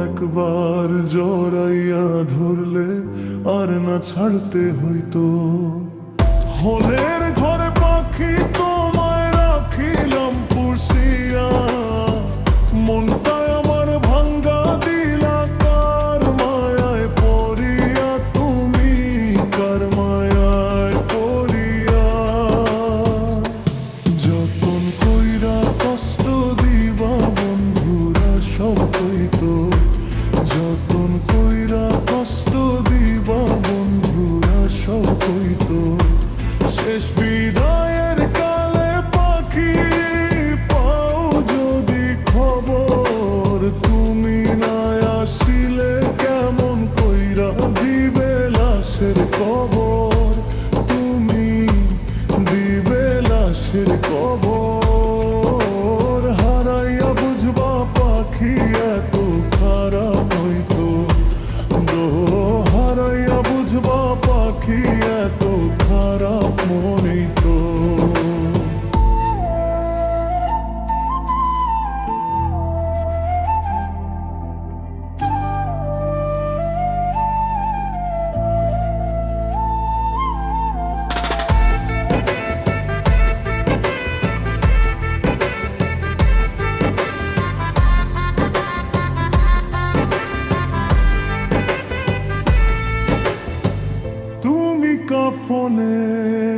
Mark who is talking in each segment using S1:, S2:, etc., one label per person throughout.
S1: একবার জড়াইয়া ধরলে আর না ছাড়তে হইতো। হলের ঘরে পাখি তোমায় রাখিলাম পুষিয়া, মনটা আমার ভাঙ্গা দিলা কার মায়ায় পড়িয়া, তুমি কার মায়ায় পড়িয়া। যতন কইরা কষ্ট দিবা বন্ধুরা সব হইতো, যতন কইরা কষ্ট দিবা বন্ধুরা সব হইতো। শেষ বিদায়ের কালে পাখি পাও যদি খবর, তুমি না আসিলে কেমন কইরা দিবে লাশের কবর, তুমি দিবে লাশের কবর। হারাইয়া বুঝবা পাখি এত খারাপ হইতো, হারাইয়া বুঝবা পাখি এত খারাপ মনিতো। তুমি কাফনের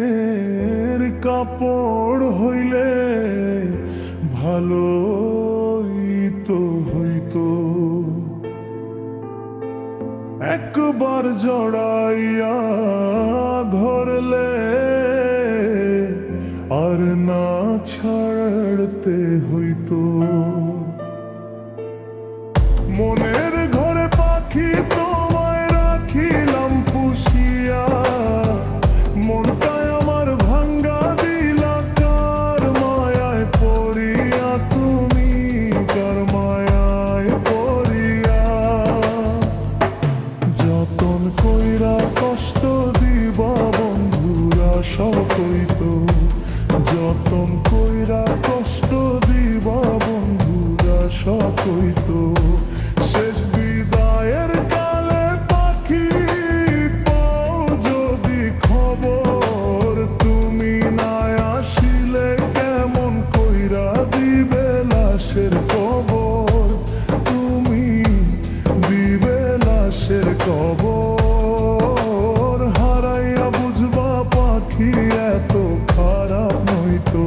S1: কাপড় হইলে ভালোই তো হইতো। একবার জড়াইয়া ধরলে আর না ছাড়তে হইতো। মনের ঘরে পাখি তোমায় রাখিলাম পুষিয়া, মনটায় আমার ভাঙ্গা দিলা কার মায়ায় পড়িয়া, তুমি কার মায়ায় পড়িয়া। যতন কইরা কষ্ট দিবা বন্ধুরা সব হইতো, যতন কইরা কষ্ট দিবা বন্ধুরা সব হইতো। শেষ বিদায়ের কালে পাখি পাও যদি খবর, তুমি না আসিলে কেমন কইরা দিবে লাশের কবর, তুমি দিবে লাশের কবর। হারাইয়া বুঝবা পাখি এত খারাপ নইতো।